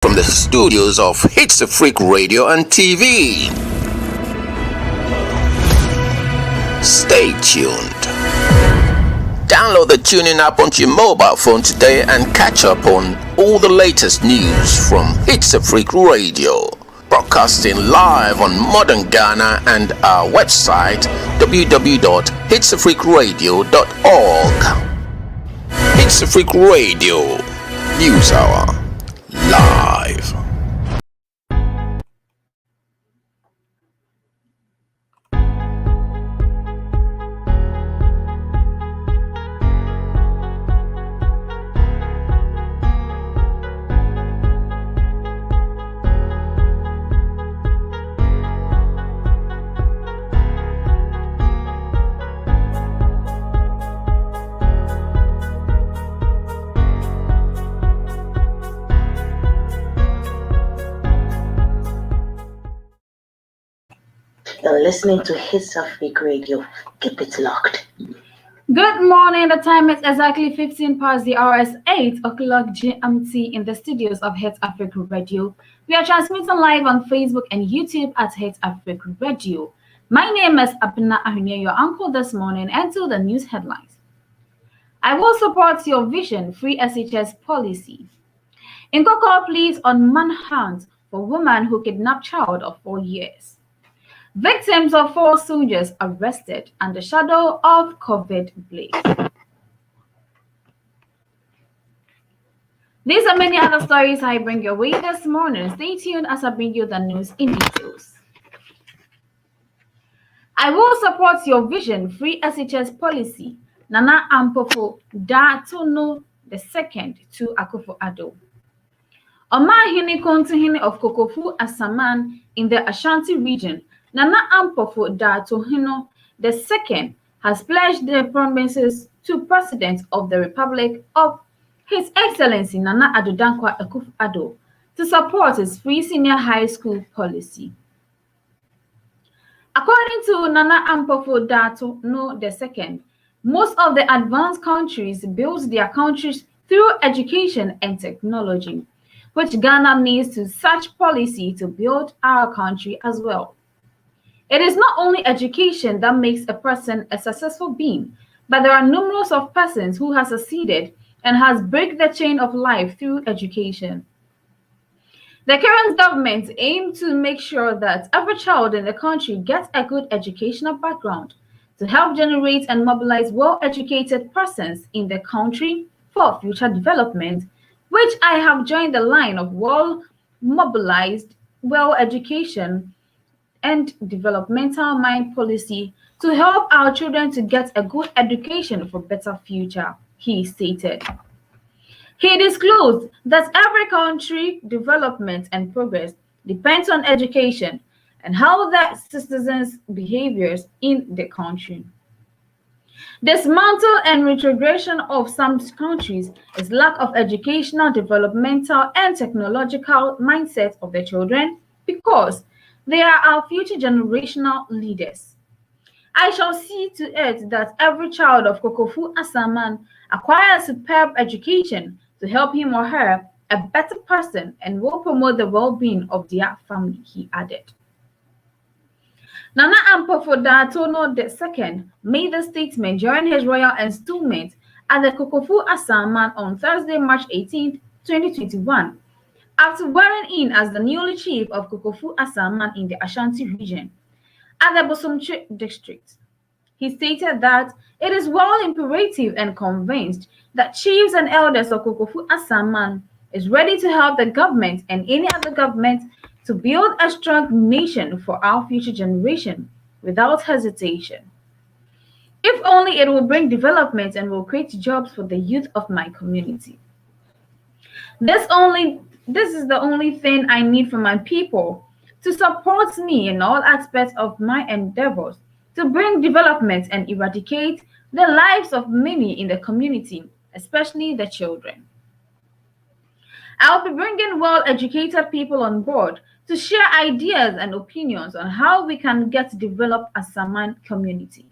from the studios of Hitzafrik Radio and TV. Stay tuned. Download the tuning app onto your mobile phone today and catch up on all the latest news from Hitzafrik Radio. Broadcasting live on modern Ghana and our website www.hitzafrikradio.org. Hitzafrik Radio News Hour live. You're listening to Hitzafrik Radio. Keep it locked. Good morning. The time is exactly 15 past the hour, 8 o'clock GMT in the studios of Hitzafrik Radio. We are transmitting live on Facebook and YouTube at Hitzafrik Radio. My name is Abena Ahwinie, your uncle this morning, and to the news headlines. I will support your vision, free SHS policy. Nkoko pleads on manhunt for woman who kidnapped child of 4 years. Victims of 4 soldiers arrested under shadow of COVID blaze. These are many other stories I bring your way this morning. Stay tuned as I bring you the news in details. I will support your vision, free SHS policy. Nana Ampofo Datono II to Akufo-Addo. Omahini Kontuhini of Kokofu Asaman in the Ashanti region, Nana Ampofo Datohino II has pledged the promises to President of the Republic of His Excellency Nana Addo Dankwa Akufo-Addo to support his free senior high school policy. According to Nana Ampofo Datono II, most of the advanced countries build their countries through education and technology, which Ghana needs to such policy to build our country as well. It is not only education that makes a person a successful being, but there are numerous of persons who have succeeded and has break the chain of life through education. The current government aims to make sure that every child in the country gets a good educational background to help generate and mobilize well-educated persons in the country for future development, which I have joined the line of well-mobilized, well-education and developmental mind policy to help our children to get a good education for better future, he stated. He disclosed that every country development and progress depends on education and how the citizens' behaviors in the country. Dismantle and retrogression of some countries is lack of educational, developmental, and technological mindset of the children because they are our future generational leaders. I shall see to it that every child of Kokofu Asaman acquires superb education to help him or her a better person and will promote the well-being of their family, he added. Nana Ampofo Datono II made the statement during his royal installment at the Kokofu Asaman on Thursday, March 18, 2021. After wearing in as the newly chief of Kokofu Asaman in the Ashanti region at the Bosomtwe district, he stated that it is well imperative and convinced that chiefs and elders of Kokofu Asaman is ready to help the government and any other government to build a strong nation for our future generation without hesitation. If only it will bring development and will create jobs for the youth of my community. This is the only thing I need from my people to support me in all aspects of my endeavors to bring development and eradicate the lives of many in the community, especially the children. I'll be bringing well-educated people on board to share ideas and opinions on how we can get developed Asaman community.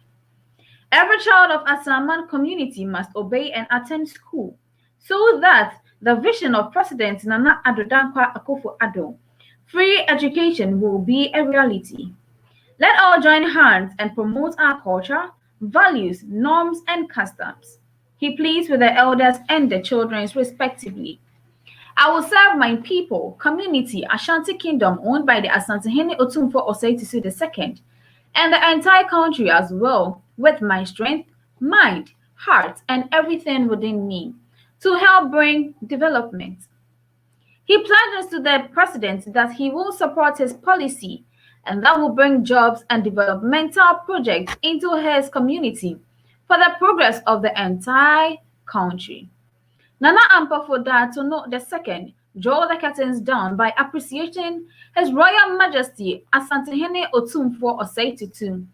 Every child of Asaman community must obey and attend school so that the vision of President Nana Addo Dankwa Akufo-Addo, free education will be a reality. Let all join hands and promote our culture, values, norms, and customs. He pleads with the elders and the children respectively. I will serve my people, community, Ashanti Kingdom owned by the Asantehene Otumfo Osei II, and the entire country as well, with my strength, mind, heart, and everything within me, to help bring development. He pledges to the president that he will support his policy and that will bring jobs and developmental projects into his community for the progress of the entire country. Nana Ampa-Dato II drew the curtains down by appreciating His Royal Majesty Asantehene Otumfo Osei II,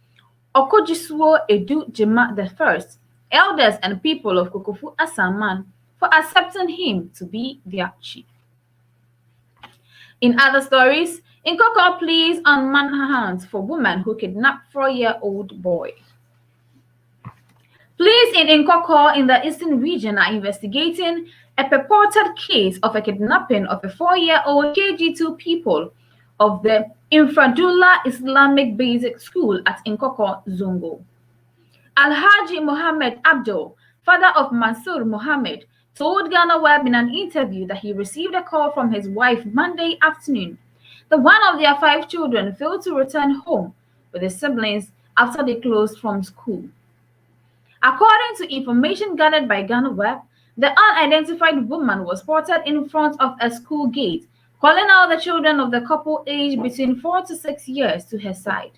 Okojisuo Edu Jema I, elders and people of Kokofu Asaman, for accepting him to be their chief. In other stories, Nkoko pleads on manhunt for woman who kidnapped 4-year-old boy. Police in Nkoko in the eastern region are investigating a purported case of a kidnapping of a 4-year-old KG2 pupil of the Infradullah Islamic Basic School at Nkoko, Zongo. Alhaji Mohammed Abdul, father of Mansour Mohammed, told Ghana Web in an interview that he received a call from his wife Monday afternoon that one of their 5 children failed to return home with his siblings after they closed from school. According to information gathered by Ghana Web, the unidentified woman was spotted in front of a school gate, calling out the children of the couple aged between 4 to 6 years to her side.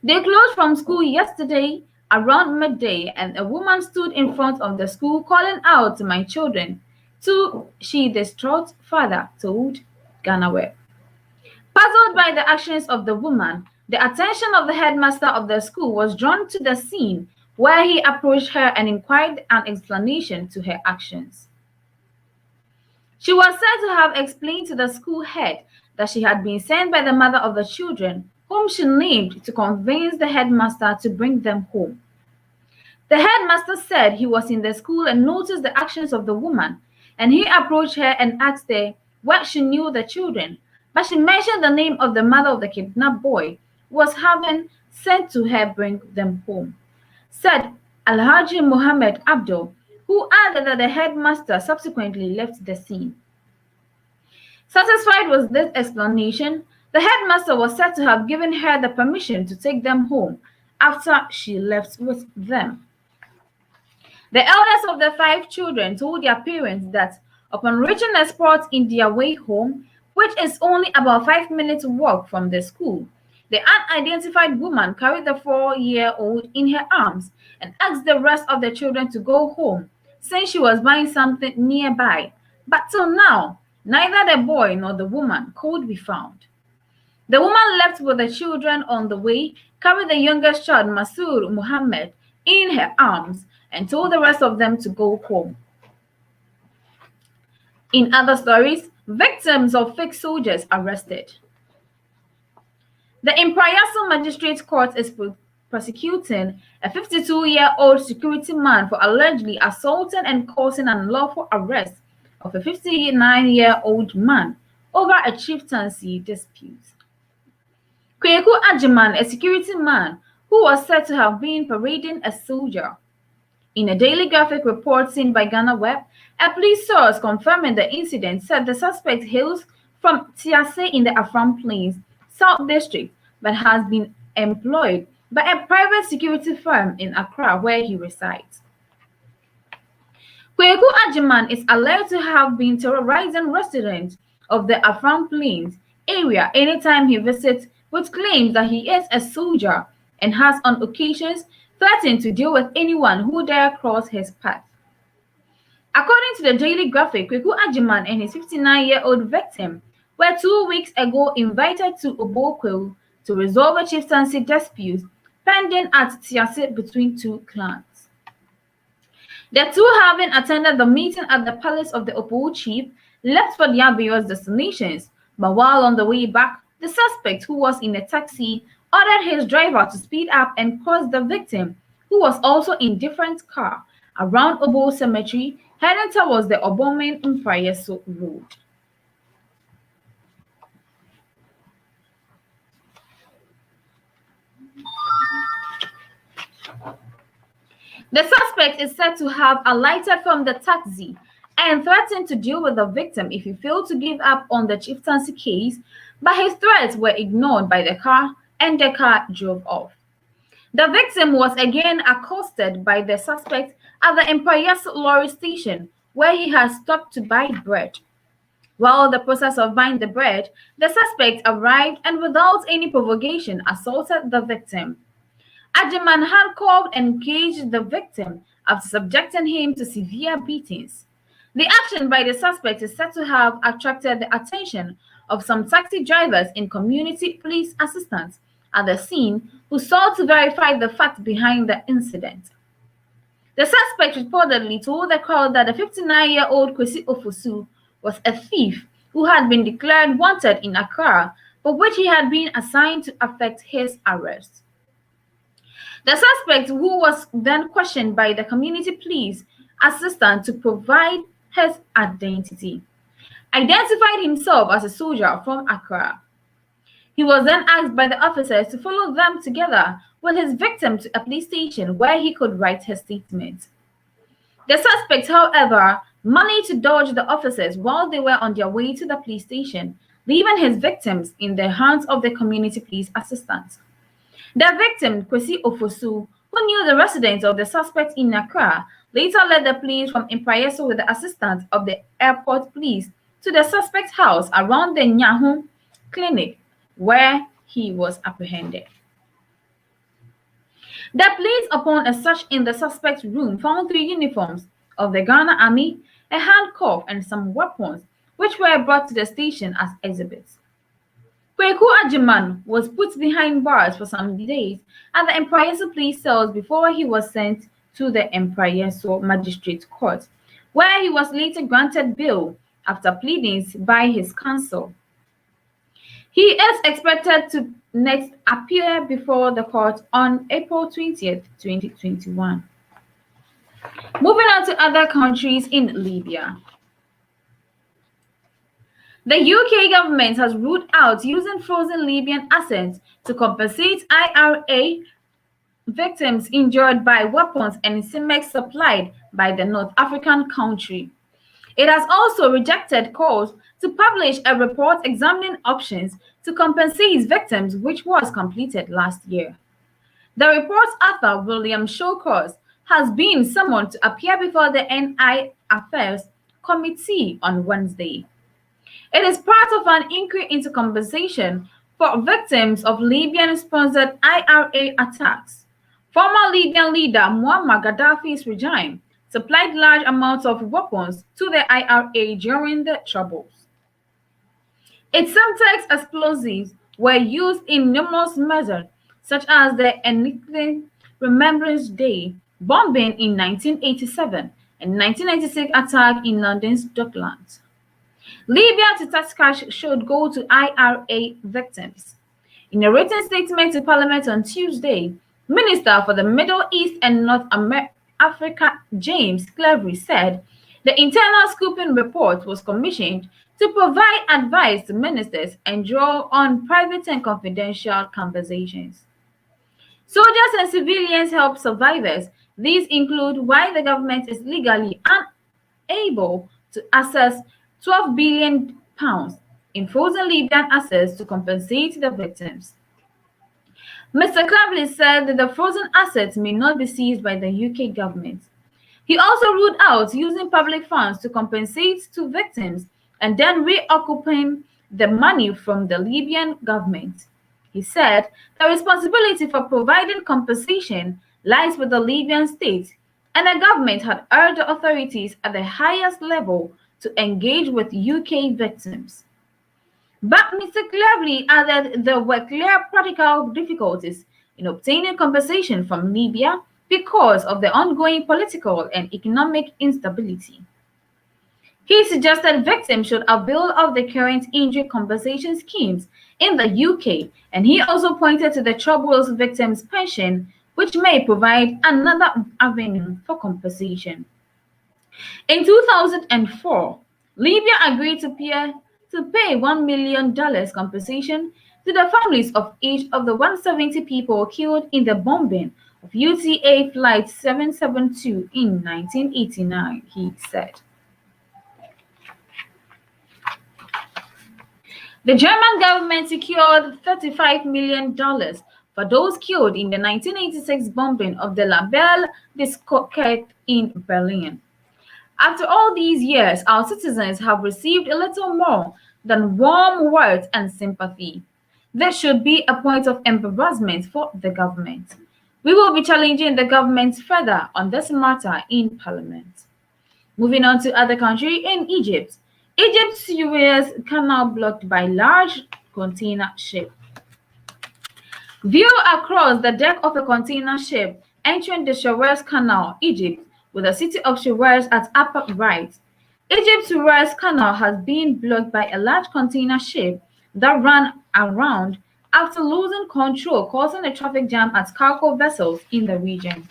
They closed from school yesterday around midday, and a woman stood in front of the school calling out to my children, to she distraught father told Ghana Web. Puzzled by the actions of the woman, the attention of the headmaster of the school was drawn to the scene, where he approached her and inquired an explanation to her actions. She was said to have explained to the school head that she had been sent by the mother of the children, whom she named, to convince the headmaster to bring them home. The headmaster said he was in the school and noticed the actions of the woman, and he approached her and asked her where she knew the children, but she mentioned the name of the mother of the kidnapped boy who was having sent to her bring them home, said Alhaji Mohammed Abdul, who added that the headmaster subsequently left the scene. Satisfied with this explanation, the headmaster was said to have given her the permission to take them home after she left with them. The eldest of the 5 children told their parents that upon reaching a spot in their way home, which is only about 5 minutes walk from the school, the unidentified woman carried the 4-year-old in her arms and asked the rest of the children to go home, saying she was buying something nearby. But till now, neither the boy nor the woman could be found. The woman left with the children on the way, carried the youngest child, Mansour Mohammed, in her arms and told the rest of them to go home. In other stories, victims of fake soldiers arrested. The Impriaso Magistrate Court is prosecuting a 52-year-old security man for allegedly assaulting and causing an unlawful arrest of a 59-year-old man over a chieftaincy dispute. Kweku Ajiman, a security man who was said to have been parading a soldier. In a Daily Graphic report seen by Ghana Web, a police source confirming the incident said the suspect hails from Tiase in the Afram Plains, South District, but has been employed by a private security firm in Accra where he resides. Kweku Ajiman is alleged to have been terrorizing residents of the Afram Plains area anytime he visits, with claims that he is a soldier and has on occasions threatened to deal with anyone who dare cross his path. According to the Daily Graphic, Kweku Ajiman and his 59-year-old victim were 2 weeks ago invited to Obokwe to resolve a chieftaincy dispute pending at Tiase between 2 clans. The two, having attended the meeting at the palace of the Opo chief, left for their various destinations, but while on the way back, the suspect, who was in a taxi, ordered his driver to speed up and cross the victim, who was also in a different car, around Obo Cemetery heading towards the Obomen Mprayeso Road. The suspect is said to have alighted from the taxi and threatened to deal with the victim if he failed to give up on the chieftaincy case, but his threats were ignored by the car and the car drove off. The victim was again accosted by the suspect at the Empire's lorry station, where he had stopped to buy bread. While in the process of buying the bread, the suspect arrived and without any provocation assaulted the victim. Ajiman handcuffed and caged the victim after subjecting him to severe beatings. The action by the suspect is said to have attracted the attention of some taxi drivers and community police assistants at the scene who sought to verify the facts behind the incident. The suspect reportedly told the crowd that the 59-year-old Kwesi Ofosu was a thief who had been declared wanted in Accra, for which he had been assigned to effect his arrest. The suspect, who was then questioned by the community police assistant to provide his identity, identified himself as a soldier from Accra. He was then asked by the officers to follow them together with his victim to a police station where he could write his statement. The suspect, however, managed to dodge the officers while they were on their way to the police station, leaving his victims in the hands of the community police assistants. The victim, Kwesi Ofosu, who knew the residence of the suspect in Accra, later led the police from Mprayeso with the assistance of the airport police to the suspect's house around the Nyahu clinic, where he was apprehended. The police, upon a search in the suspect's room, found 3 uniforms of the Ghana Army, a handcuff, and some weapons, which were brought to the station as exhibits. Kweku Ajiman was put behind bars for some days at the Mprayeso police cells before he was sent to the Mprayeso Magistrate Court, where he was later granted bail after pleadings by his counsel. He is expected to next appear before the court on April 20th, 2021. Moving on to other countries in Libya. The UK government has ruled out using frozen Libyan assets to compensate IRA victims injured by weapons and cement supplied by the North African country. It has also rejected calls to publish a report examining options to compensate victims, which was completed last year. The report's author, William Shawcross, has been summoned to appear before the NI Affairs Committee on Wednesday. It is part of an inquiry into compensation for victims of Libyan-sponsored IRA attacks. Former Libyan leader Muammar Gaddafi's regime supplied large amounts of weapons to the IRA during the Troubles. Its Semtex explosives were used in numerous measures, such as the Enigma Remembrance Day bombing in 1987 and 1996 attack in London's Docklands. Libya to tax cash should go to IRA victims. In a written statement to Parliament on Tuesday, Minister for the Middle East and North Africa James Cleverly said the internal scoping report was commissioned to provide advice to ministers and draw on private and confidential conversations. Soldiers and civilians help survivors. These include why the government is legally unable to access £12 billion in frozen Libyan assets to compensate the victims. Mr. Cleverly said that the frozen assets may not be seized by the UK government. He also ruled out using public funds to compensate to victims and then reoccupying the money from the Libyan government. He said the responsibility for providing compensation lies with the Libyan state, and the government had urged the authorities at the highest level to engage with UK victims. But Mr. Cleverly added there were clear practical difficulties in obtaining compensation from Libya because of the ongoing political and economic instability. He suggested victims should avail of the current injury compensation schemes in the UK, and he also pointed to the Troubles Victims Pension, which may provide another avenue for compensation. In 2004, Libya agreed to pay $1 million compensation to the families of each of the 170 people killed in the bombing of UTA Flight 772 in 1989, he said. The German government secured $35 million for those killed in the 1986 bombing of the La Belle Discothèque in Berlin. After all these years, our citizens have received a little more than warm words and sympathy. There should be a point of embarrassment for the government. We will be challenging the government further on this matter in Parliament. Moving on to other country, in Egypt. Egypt's Suez Canal blocked by large container ship. View across the deck of a container ship entering the Suez Canal, Egypt, with the city of Suez at upper right. Egypt's Suez Canal has been blocked by a large container ship that ran around after losing control, causing a traffic jam at cargo vessels in the region.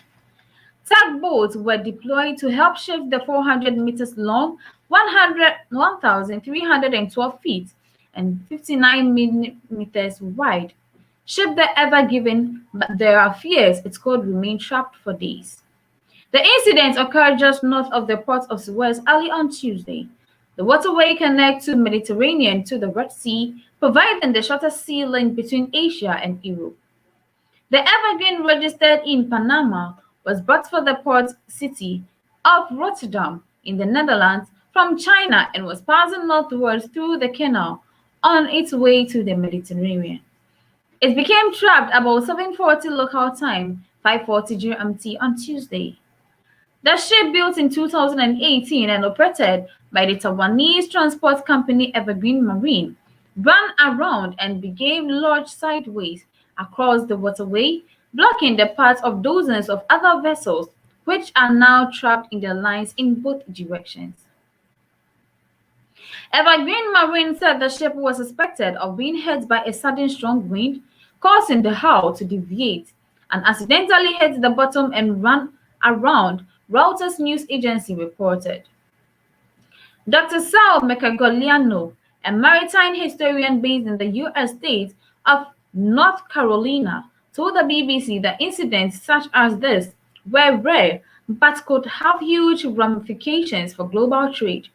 Tugboats were deployed to help shift the 400 meters long, 1,312 feet, and 59 meters wide ship the Ever Given, but there are fears it could remain trapped for days. The incident occurred just north of the port of Suez early on Tuesday. The waterway connects the Mediterranean to the Red Sea, providing the shortest sea link between Asia and Europe. The Evergreen, registered in Panama, was bought for the port city of Rotterdam in the Netherlands from China and was passing northwards through the canal on its way to the Mediterranean. It became trapped about 7:40 local time, 5:40 GMT on Tuesday. The ship, built in 2018 and operated by the Taiwanese transport company Evergreen Marine, ran around and began lodged sideways across the waterway, blocking the path of dozens of other vessels, which are now trapped in the lines in both directions. Evergreen Marine said the ship was suspected of being hit by a sudden strong wind, causing the hull to deviate, and accidentally hit the bottom and ran around, Reuters news agency reported. Dr. Sal Mercagoliano, a maritime historian based in the U.S. state of North Carolina, told the BBC that incidents such as this were rare but could have huge ramifications for global trade.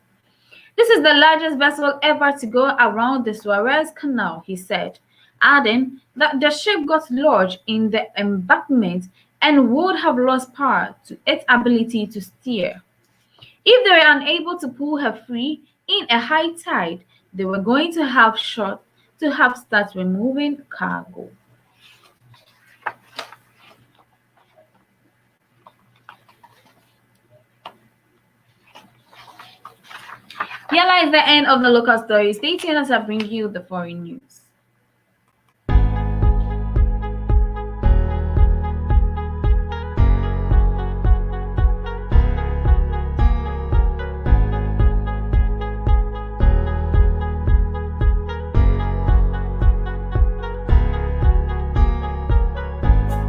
This is the largest vessel ever to go around the Suez Canal, he said, adding that the ship got lodged in the embankment and would have lost power to its ability to steer. If they were unable to pull her free in a high tide, they were going to have start removing cargo. Here lies the end of the local story. Stay tuned as I bring you the foreign news.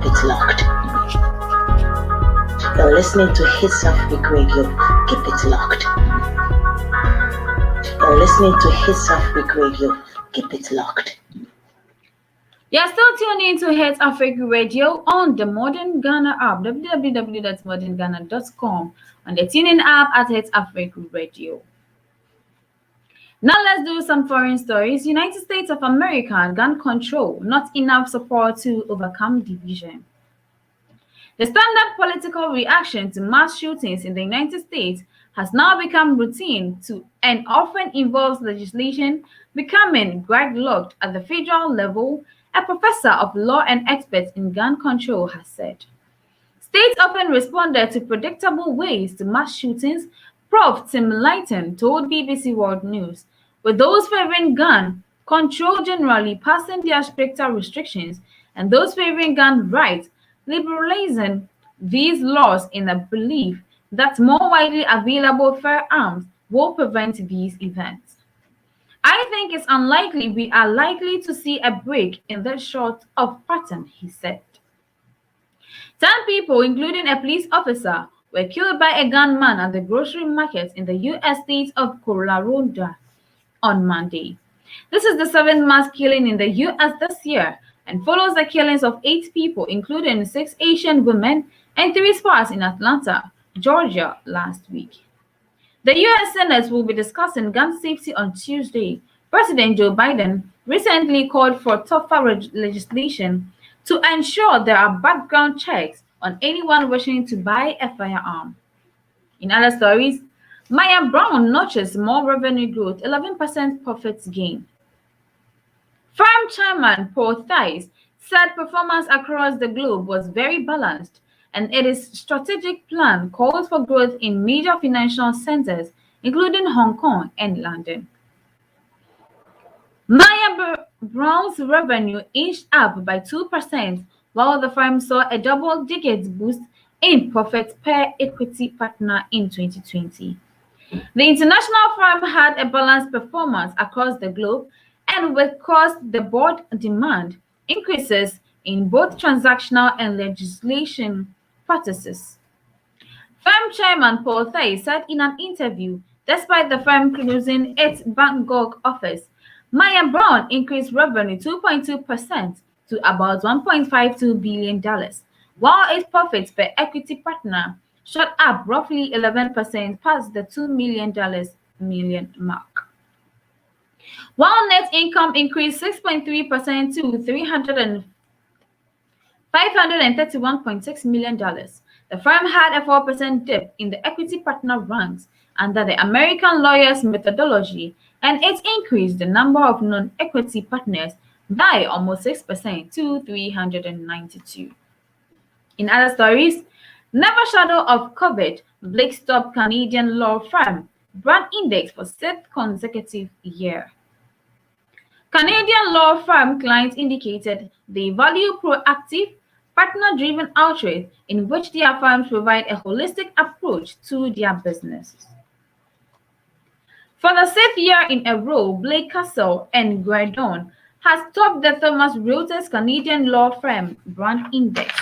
It's locked. You're listening to Hitzafrik Radio. Keep it locked. You're listening to Hitzafrik Radio. Keep it locked. You're still tuned in to Hitzafrik Radio on the Modern Ghana app, www.modernghana.com, on the tuning app at Hitzafrik Radio. Now let's do some foreign stories. United States of America, gun control, not enough support to overcome division. The standard political reaction to mass shootings in the United States has now become routine and often involves legislation becoming gridlocked at the federal level, a professor of law and expert in gun control has said. States often responded to predictable ways to mass shootings, Prof. Tim Lighton told BBC World News, with those favoring gun control generally passing their stricter restrictions and those favoring gun rights liberalizing these laws in the belief that more widely available firearms will prevent these events. I think it's unlikely we are likely to see a break in this sort of pattern, he said. 10 people, including a police officer, were killed by a gunman at the grocery market in the U.S. state of Colorado on Monday. This is the seventh mass killing in the U.S. this year and follows the killings of 8 people, including 6 Asian women and 3 spouse in Atlanta, Georgia last week. The U.S. Senate will be discussing gun safety on Tuesday. President Joe Biden recently called for tougher legislation to ensure there are background checks on anyone wishing to buy a firearm. In other stories, Maya Brown notches more revenue growth, 11% profits gain. Firm chairman Paul Thies said performance across the globe was very balanced, and its strategic plan calls for growth in major financial centers, including Hong Kong and London. Maya Brown's revenue inched up by 2%, while the firm saw a double-digit boost in profits per equity partner in 2020. The international firm had a balanced performance across the globe, and with across-the-board demand increases in both transactional and legislation practices. Firm chairman Paul Thies said in an interview, despite the firm closing its Bangkok office, Maya Brown increased revenue 2.2% to about $1.52 billion, while its profits per equity partner shot up roughly 11% past the $2 million mark. While net income increased 6.3% to $531.6 million, the firm had a 4% dip in the equity partner ranks under the American lawyers' methodology, and it increased the number of non-equity partners by almost 6% to 392. In other stories, never shadow of COVID, Blake stopped Canadian law firm brand index for 6th consecutive year. Canadian law firm clients indicated they value proactive, partner-driven outreach in which their firms provide a holistic approach to their businesses. For the 6th year in a row, Blake Castle and Graydon has topped the Thomson Reuters Canadian law firm brand index.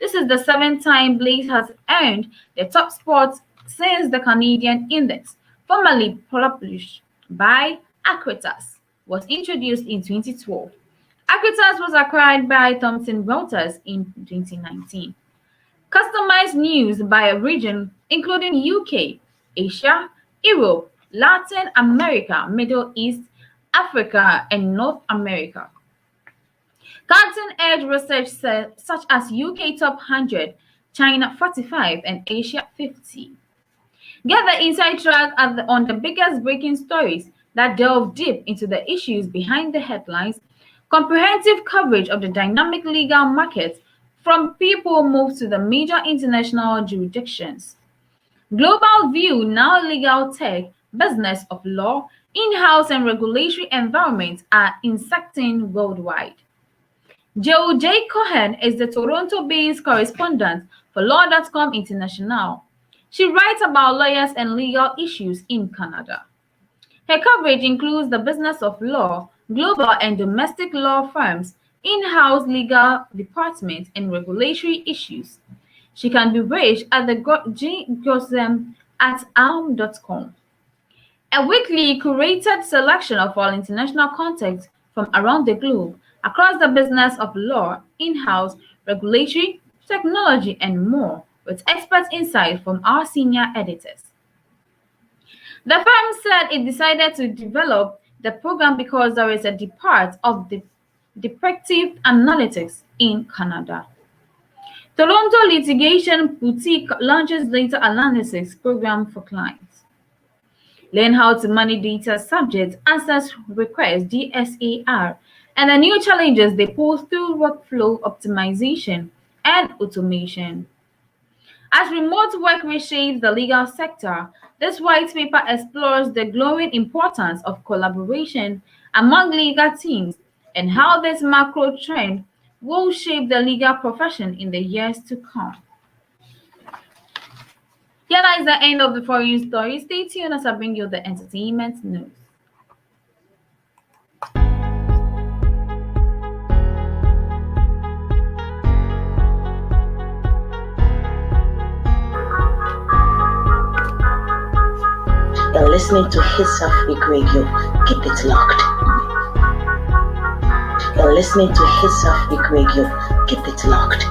This is the 7th time Blake has earned the top spot since the Canadian index, formerly published by Aquitas, was introduced in 2012. Aquitas was acquired by Thomson Reuters in 2019. Customized news by region, including UK, Asia, Europe, Latin America, Middle East, Africa, and North America. Cutting-edge research such as UK Top 100, China 45, and Asia 50. Get the inside track on the biggest breaking stories that delve deep into the issues behind the headlines, comprehensive coverage of the dynamic legal market from people moved to the major international jurisdictions. Global view, now legal tech, business of law, in-house and regulatory environments are intersecting worldwide. Joe J. Cohen is the Toronto-based correspondent for Law.com International. She writes about lawyers and legal issues in Canada. Her coverage includes the business of law, global and domestic law firms, in-house legal departments, and regulatory issues. She can be reached at the @alm.com. A weekly curated selection of all international contacts from around the globe across the business of law, in-house, regulatory, technology, and more, with expert insight from our senior editors. The firm said it decided to develop the program because there is a depart of the deceptive analytics in Canada. Toronto Litigation Boutique launches data analysis program for clients. Learn how to manage data subject access requests DSAR and the new challenges they pose through workflow optimization and automation. As remote work reshapes the legal sector, this white paper explores the growing importance of collaboration among legal teams and how this macro trend will shape the legal profession in the years to come. Here is the end of the foreign story. Stay tuned as I bring you the entertainment news. listening to Hitzafrik Radio. Keep it locked. You're listening to Hitzafrik Radio. Keep it locked.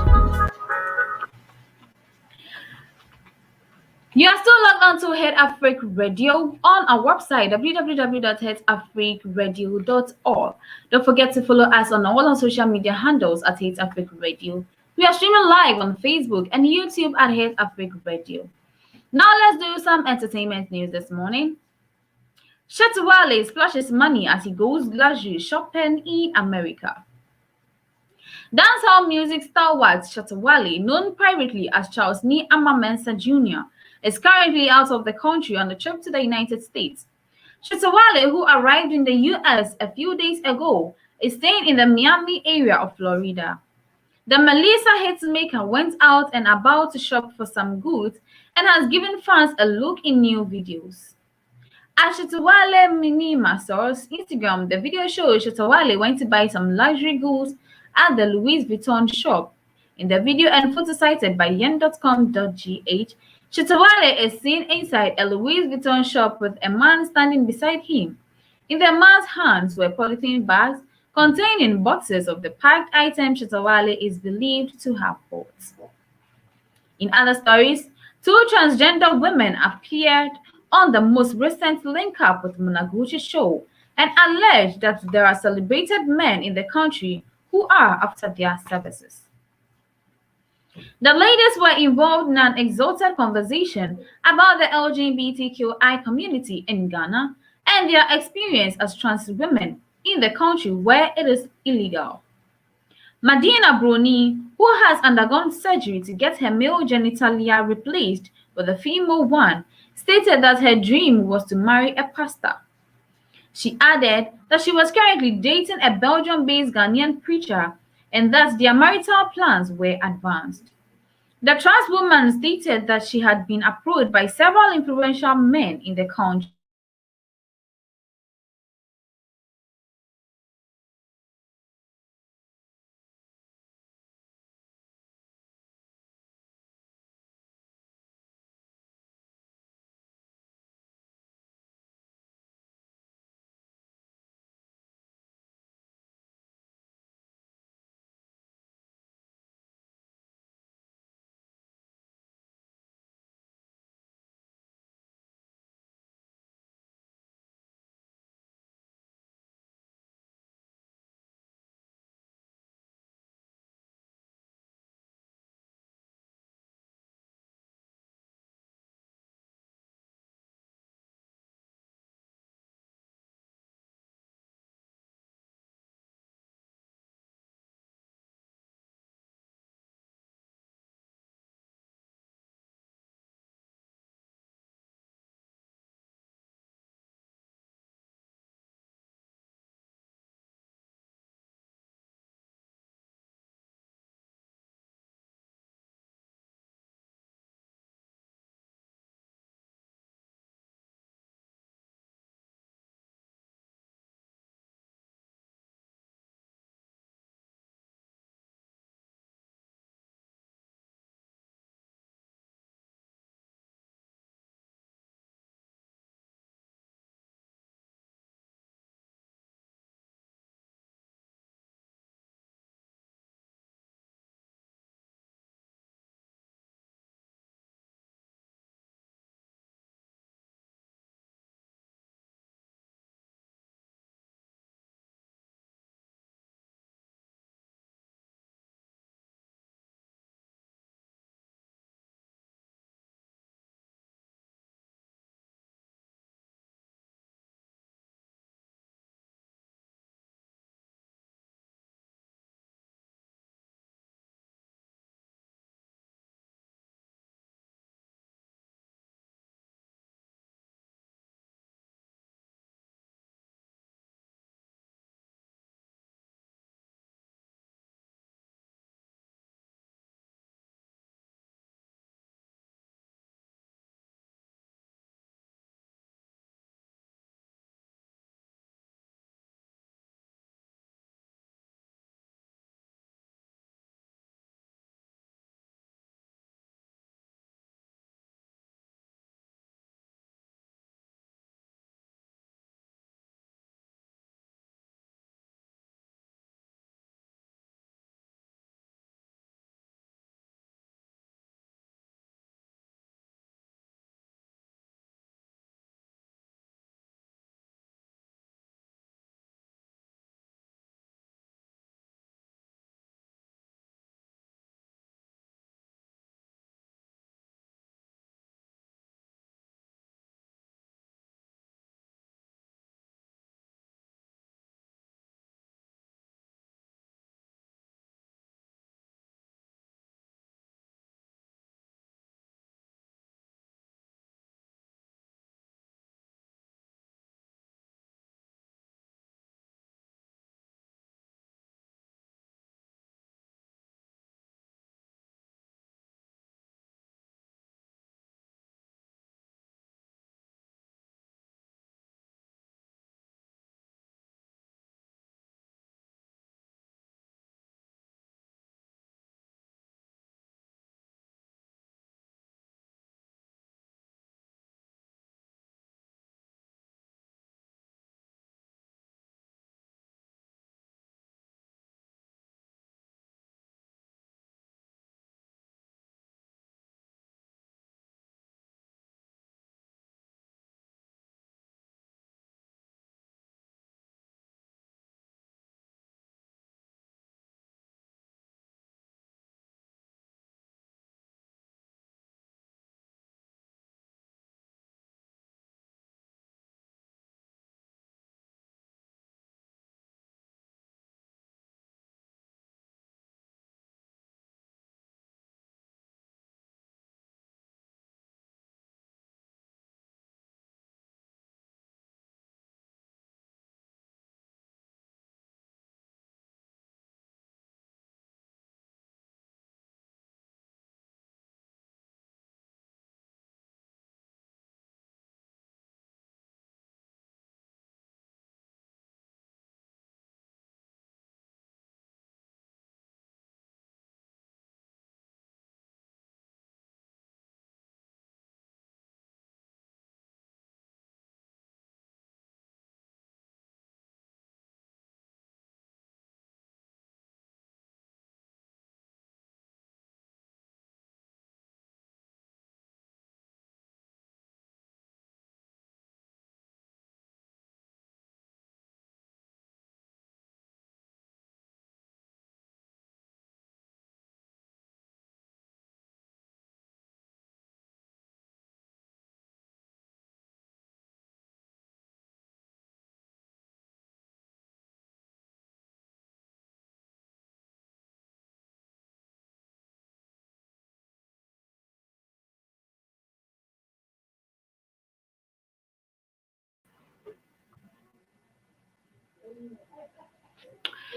You are still logged on to Hitzafrik Radio on our website www.hitzafrikradio.org. Don't forget to follow us on all our social media handles at Hitzafrik Radio. We are streaming live on Facebook and YouTube at Hitzafrik Radio. Now let's do some entertainment news this morning. Shetawale splashes money as he goes luxury shopping in America. Dancehall music stalwart Shetawale, known privately as Charles Ni Amamensa Jr., is currently out of the country on a trip to the United States. Shetawale, who arrived in the U.S. a few days ago, is staying in the Miami area of Florida. The Melissa hitmaker went out and about to shop for some goods and has given fans a look in new videos. At Shetawale Minima source Instagram, the video shows Shetawale went to buy some luxury goods at the Louis Vuitton shop. In the video and photo cited by yen.com.gh, Shetawale is seen inside a Louis Vuitton shop with a man standing beside him. In the man's hands were polythene bags containing boxes of the packed items Shetawale is believed to have bought. In other stories, two transgender women appeared on the most recent link-up with Munaguchi show and alleged that there are celebrated men in the country who are after their services. The ladies were involved in an exalted conversation about the LGBTQI community in Ghana and their experience as trans women in the country where it is illegal. Madina Bruni, who has undergone surgery to get her male genitalia replaced with a female one, stated that her dream was to marry a pastor. She added that she was currently dating a Belgium-based Ghanaian preacher and that their marital plans were advanced. The trans woman stated that she had been approached by several influential men in the country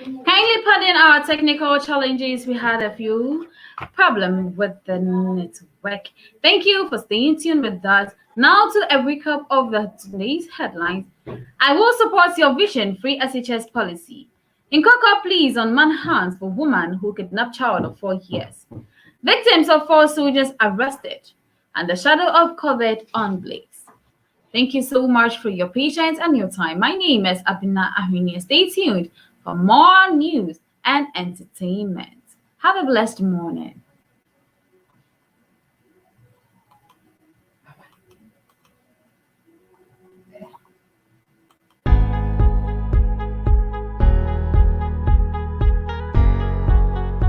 Kindly pardon our technical challenges. We had a few problems with the network. Thank you for staying tuned with us. Now to a recap of today's headlines. I will support your vision-free SHS policy. In Cocoa pleas on manhunt for woman who kidnapped child of 4 years. Victims of 4 soldiers arrested. And the shadow of COVID on Blaze. Thank you so much for your patience and your time. My name is Abena Ahwinie. Stay tuned for more news and entertainment. Have a blessed morning.